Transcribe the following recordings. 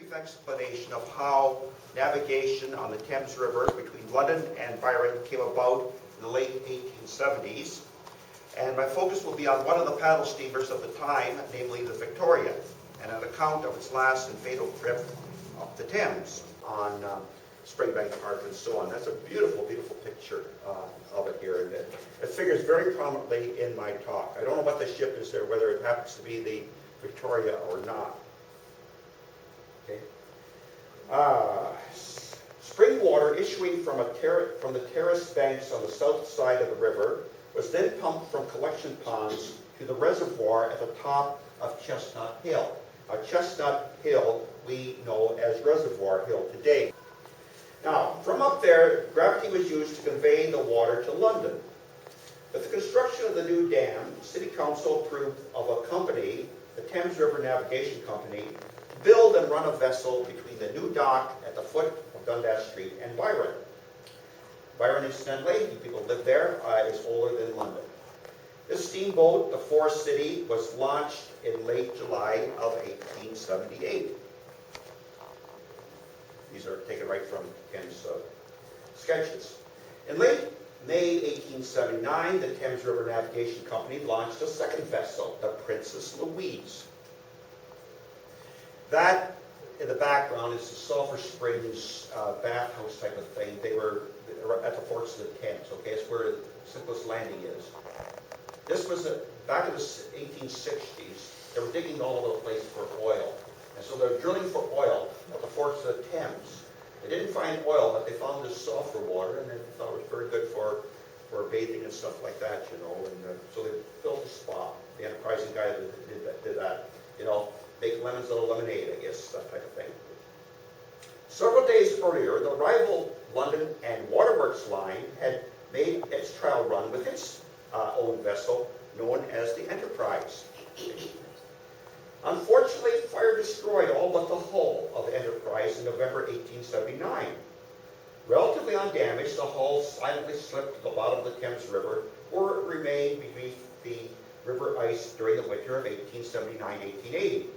brief explanation of how navigation on the Thames River between London and Byron came about in the late 1870s. And my focus will be on one of the paddle steamers of the time, namely the Victorian, and an account of its last and fatal trip up the Thames on Springbank Park and so on. That's a beautiful, beautiful picture of it here. And it figures very prominently in my talk. I don't know what the ship is there, whether it happens to be the Victoria or not. Okay. Spring water issuing from the terraced banks on the south side of the river was then pumped from collection ponds to the reservoir at the top of Chestnut Hill. Now, Chestnut Hill we know as Reservoir Hill today. Now, from up there, gravity was used to convey the water to London. With the construction of the new dam, City Council approved of a company, the Thames River Navigation Company, to build and run a vessel between the new dock at the foot of Dundas Street and Byron. Byron, incidentally, you people live there, is older than London. This steamboat, the Forest City, was launched in late July of 1878. These are taken right from Ken's sketches. In late May 1879, the Thames River Navigation Company launched a second vessel, the Princess Louise. That, in the background, is the Sulphur Springs bathhouse type of thing. They were at the forks of the Thames, okay? It's where the simplest landing is. This was, back in the 1860s, they were digging all over the place for oil. And so they're drilling for oil at the forks of the Thames. They didn't find oil, but they found this sulfur water, and they thought it was very good for bathing and stuff like that, you know. And so they built a spa. The enterprising guy that did that, you know, make lemons out of lemonade, I guess, that type of thing. Several days earlier, the rival London and Waterworks line had made its trial run with its own vessel, known as the Enterprise. Unfortunately, fire destroyed all but the hull of the Enterprise in November 1879. Relatively undamaged, the hull silently slipped to the bottom of the Thames River, where it remained beneath the river ice during the winter of 1879-1880.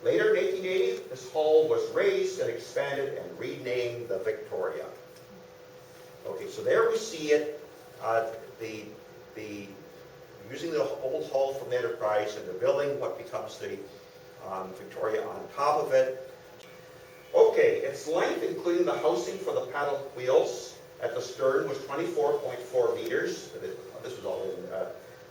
Later in 1880, this hull was raised and expanded and renamed the Victoria. Okay, so there we see it, using the old hull from the Enterprise and the building what becomes the Victoria on top of it. Okay, its length, including the housing for the paddle wheels at the stern, was 24.4 meters. This was all in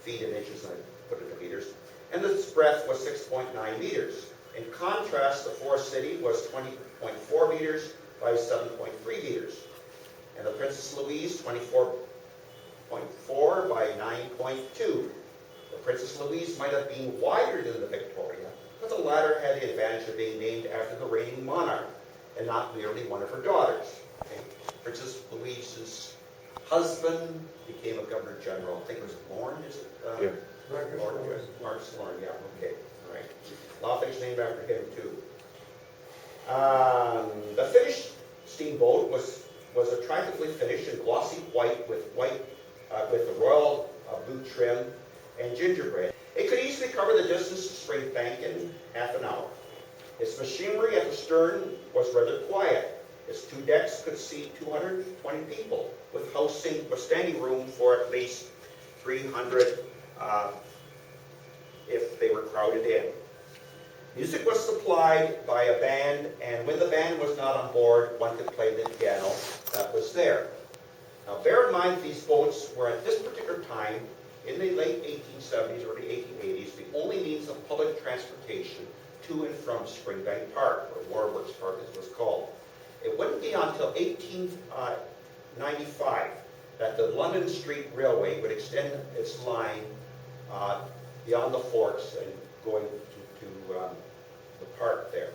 feet and inches, and I put it in meters. And its breadth was 6.9 meters. In contrast, the Forest City was 20.4 meters by 7.3 meters. And the Princess Louise, 24.4 by 9.2. The Princess Louise might have been wider than the Victoria, but the latter had the advantage of being named after the reigning monarch and not merely one of her daughters. Okay. Princess Louise's husband became a governor general. I think it was Lorne, is it? Yeah. Marcus Lorne, yeah, okay. All right. A lot of things named after him, too. The finished steamboat was attractively finished in glossy white with the royal blue trim and gingerbread. It could easily cover the distance to Springbank in half an hour. Its machinery at the stern was rather quiet. Its two decks could seat 220 people, with standing room for at least 300 if they were crowded in. Music was supplied by a band, and when the band was not on board, one could play the piano that was there. Now, bear in mind these boats were at this particular time, in the late 1870s, early 1880s, the only means of public transportation to and from Springbank Park, or Waterworks Park as it was called. It wouldn't be until 1895 that the London Street Railway would extend its line beyond the forks and going to the park there.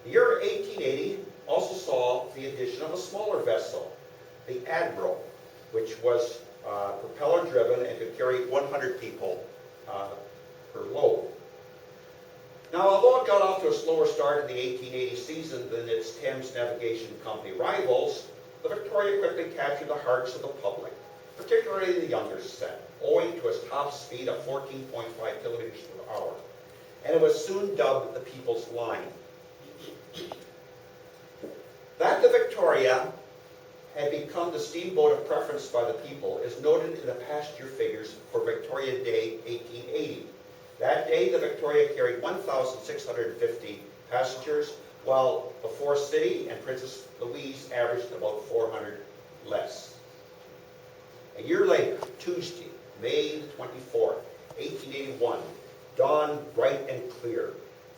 The year 1880 also saw the addition of a smaller vessel, the Admiral, which was propeller-driven and could carry 100 people per load. Now, although it got off to a slower start in the 1880 season than its Thames Navigation Company rivals, the Victoria quickly captured the hearts of the public, particularly the younger set, owing to its top speed of 14.5 kilometers per hour. And it was soon dubbed the People's Line. That the Victoria had become the steamboat of preference by the people is noted in the passenger figures for Victoria Day 1880. That day, the Victoria carried 1,650 passengers, while the Forest City and Princess Louise averaged about 400 less. A year later, Tuesday, May the 24th, 1881, dawned bright and clear.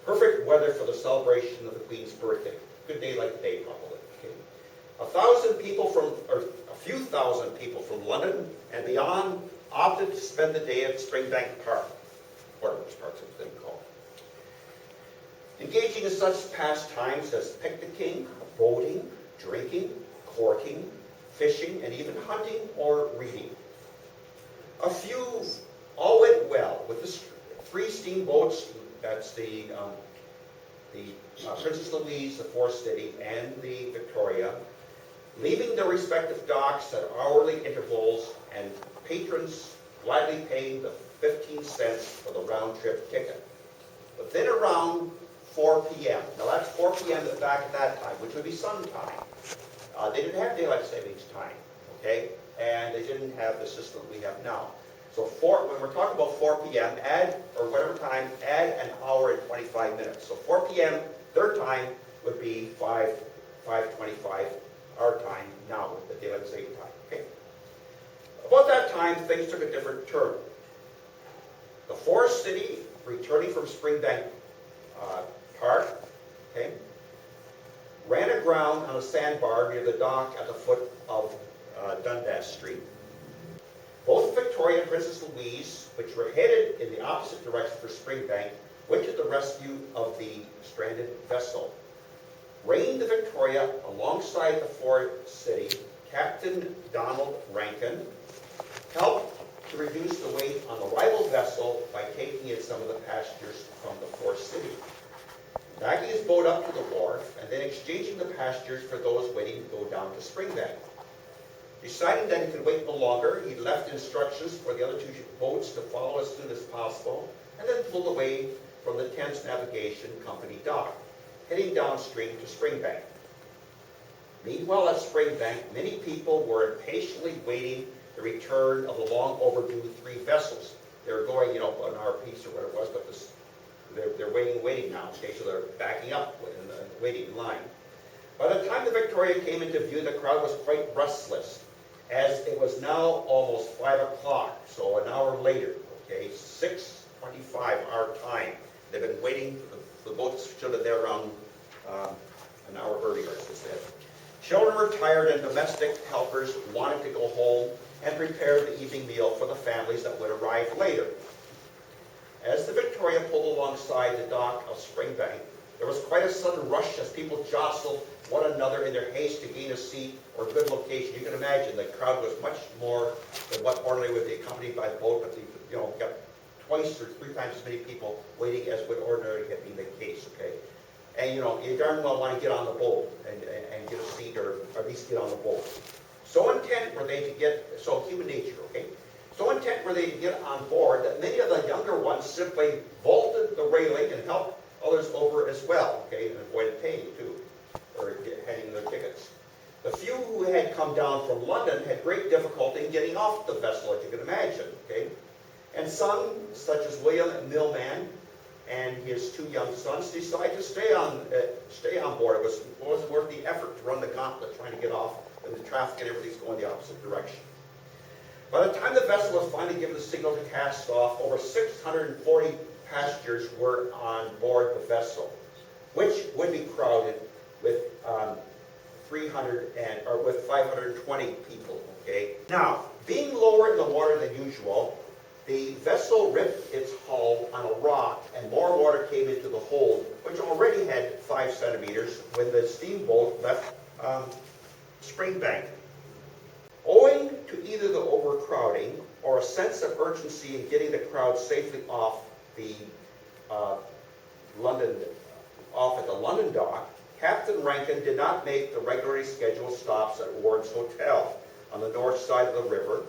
Perfect weather for the celebration of the Queen's birthday. Good day like today, probably. Okay. A few thousand people from London and beyond opted to spend the day at Springbank Park, whatever parks it's been called. Engaging in such pastimes as picnicking, boating, drinking, courting, fishing, and even hunting or reading. A few all went well with the 3 steamboats. That's the Princess Louise, the Forest City, and the Victoria, leaving their respective docks at hourly intervals, and patrons gladly paying the 15 cents for the round-trip ticket. But then around 4 p.m., now that's 4 p.m. back at that time, which would be sometime. They didn't have daylight savings time, okay? And they didn't have the system we have now. So when we're talking about 4 p.m., add an hour and 25 minutes. So 4 p.m., their time would be 5:25 our time now with the daylight saving time, okay? About that time, things took a different turn. The Forest City, returning from Springbank Park, okay, ran aground on a sandbar near the dock at the foot of Dundas Street. Both Victoria and Princess Louise, which were headed in the opposite direction for Springbank, went to the rescue of the stranded vessel. Reined the Victoria alongside the Forest City, Captain Donald Rankin helped to reduce the weight on the rival vessel by taking in some of the passengers from the Forest City. Backing his boat up to the wharf and then exchanging the passengers for those waiting to go down to Springbank. Deciding that he could wait no longer, he left instructions for the other 2 boats to follow as soon as possible and then pulled away from the Thames Navigation Company dock, heading downstream to Springbank. Meanwhile at Springbank, many people were impatiently waiting the return of the long overdue 3 vessels. They were going, an hour apiece or whatever it was, but they're waiting now, okay, so they're backing up and waiting in line. By the time the Victoria came into view, the crowd was quite restless, as it was now almost 5 o'clock, so an hour later, okay, 6:25 our time. They've been waiting, the boats should have been there around an hour earlier, as I said. Children were tired and domestic helpers wanted to go home and prepare the evening meal for the families that would arrive later. As the Victoria pulled alongside the dock of Springbank, there was quite a sudden rush as people jostled one another in their haste to gain a seat or good location. You can imagine the crowd was much more than what ordinarily would be accompanied by the boat, but they got twice or 3 times as many people waiting as would ordinarily have been the case, okay? And you darn well want to get on the boat and get a seat or at least get on the boat. So intent were they to get, so human nature, okay? So intent were they to get on board that many of the younger ones simply vaulted the railing and helped others over as well, okay, and avoided paying too, or handing their tickets. The few who had come down from London had great difficulty in getting off the vessel, as you can imagine, okay? And some, such as William Millman and his 2 young sons, decided to stay on board. It wasn't worth the effort to run the gauntlet trying to get off when the traffic and everything's going the opposite direction. By the time the vessel was finally given the signal to cast off, over 640 passengers were on board the vessel, which would be crowded with 520 people. Okay. Now, being lower in the water than usual, the vessel ripped its hull on a rock, and more water came into the hold, which already had 5 centimeters when the steamboat left Springbank. Owing to either the overcrowding or a sense of urgency in getting the crowd safely off at the London dock, Captain Rankin did not make the regularly scheduled stops at Ward's Hotel on the north side of the river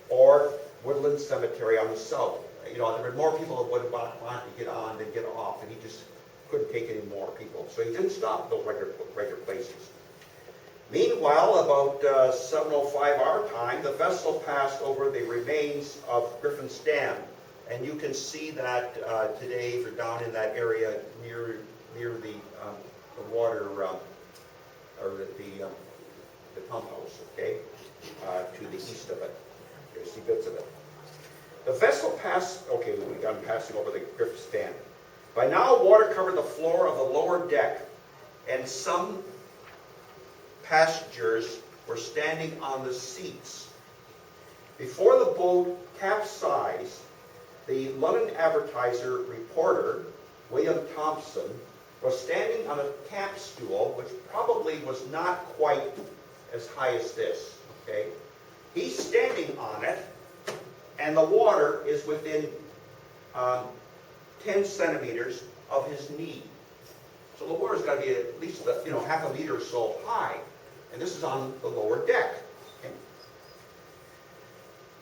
or Woodland Cemetery on the south. There were more people that would want to get on than get off, and he just couldn't take any more people. So he didn't stop at those regular places. Meanwhile, about 7:05 our time, the vessel passed over the remains of Griffin's Dam. And you can see that today if you're down in that area near the water, or the pump house, okay, to the east of it. You see bits of it. The vessel passed, okay, we got passing over the Griffin's Dam. By now, water covered the floor of the lower deck, and some passengers were standing on the seats. Before the boat capsized, the London Advertiser reporter, William Thompson, was standing on a camp stool, which probably was not quite as high as this, okay? He's standing on it, and the water is within 10 centimeters of his knee. So the water's got to be at least, half a meter or so high, and this is on the lower deck. Okay?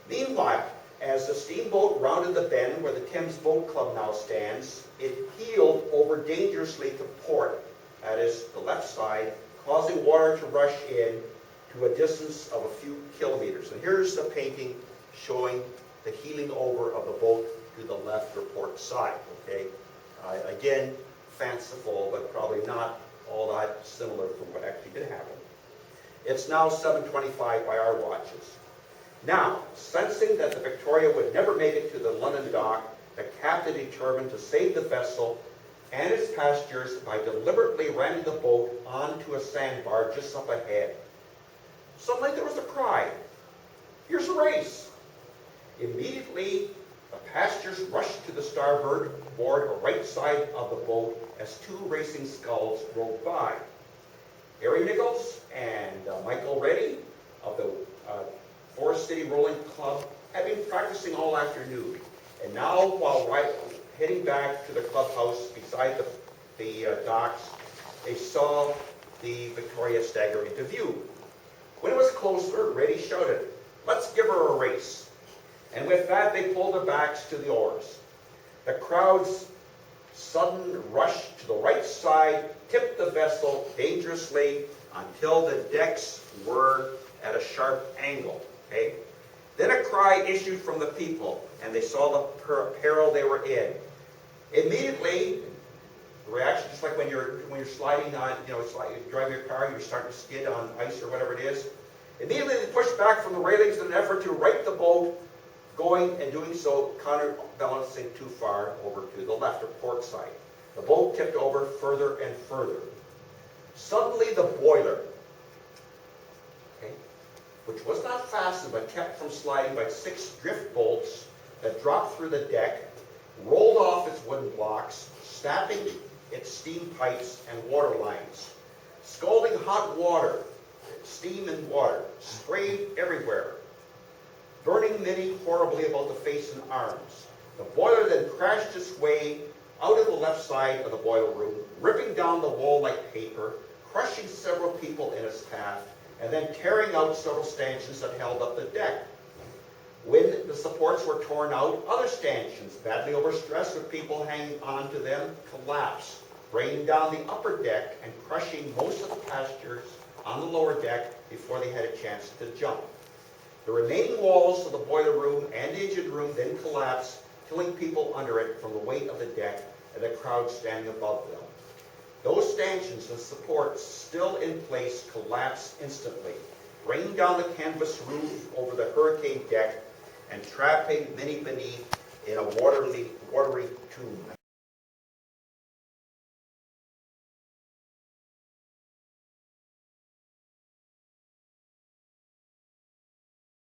Meanwhile, as the steamboat rounded the bend where the Thames Boat Club now stands, it heeled over dangerously to port, that is, the left side, causing water to rush in to a distance of a few kilometers. And here's the painting showing the heeling over of the boat to the left or port side, okay? Again, fanciful, but probably not all that similar from what actually did happen. It's now 7:25 by our watches. Now, sensing that the Victoria would never make it to the London dock, the captain determined to save the vessel and its passengers by deliberately ramming the boat onto a sandbar just up ahead. Suddenly there was a cry, "Here's a race!" Immediately, the passengers rushed to the starboard board or right side of the boat as two racing sculls rode by. Harry Nichols and Michael Reddy of the Forest City Rolling Club had been practicing all afternoon, and now while heading back to the clubhouse beside the docks, they saw the Victoria stagger into view. When it was closer, Reddy shouted, "Let's give her a race." And with that, they pulled their backs to the oars. The crowd's sudden rush to the right side tipped the vessel dangerously until the decks were at a sharp angle. Okay? Then a cry issued from the people, and they saw the peril they were in. Immediately, the reaction, just like when you're sliding on, it's like you drive your car, you're starting to skid on ice or whatever it is. Immediately they pushed back from the railings in an effort to right the boat, doing so counterbalancing too far over to the left or port side. The boat tipped over further and further. Suddenly the boiler, which was not fastened but kept from sliding by 6 drift bolts that dropped through the deck, rolled off its wooden blocks, snapping its steam pipes and water lines. Scalding hot water, steam and water, sprayed everywhere, burning many horribly about the face and arms. The boiler then crashed its way out of the left side of the boiler room, ripping down the wall like paper, crushing several people in its path, and then tearing out several stanchions that held up the deck. When the supports were torn out, other stanchions, badly overstressed with people hanging onto them, collapsed, bringing down the upper deck and crushing most of the passengers on the lower deck before they had a chance to jump. The remaining walls of the boiler room and the engine room then collapsed, killing people under it from the weight of the deck and the crowd standing above them. Those stanchions and supports still in place collapsed instantly, bringing down the canvas roof over the hurricane deck and trapping many beneath in a watery tomb. I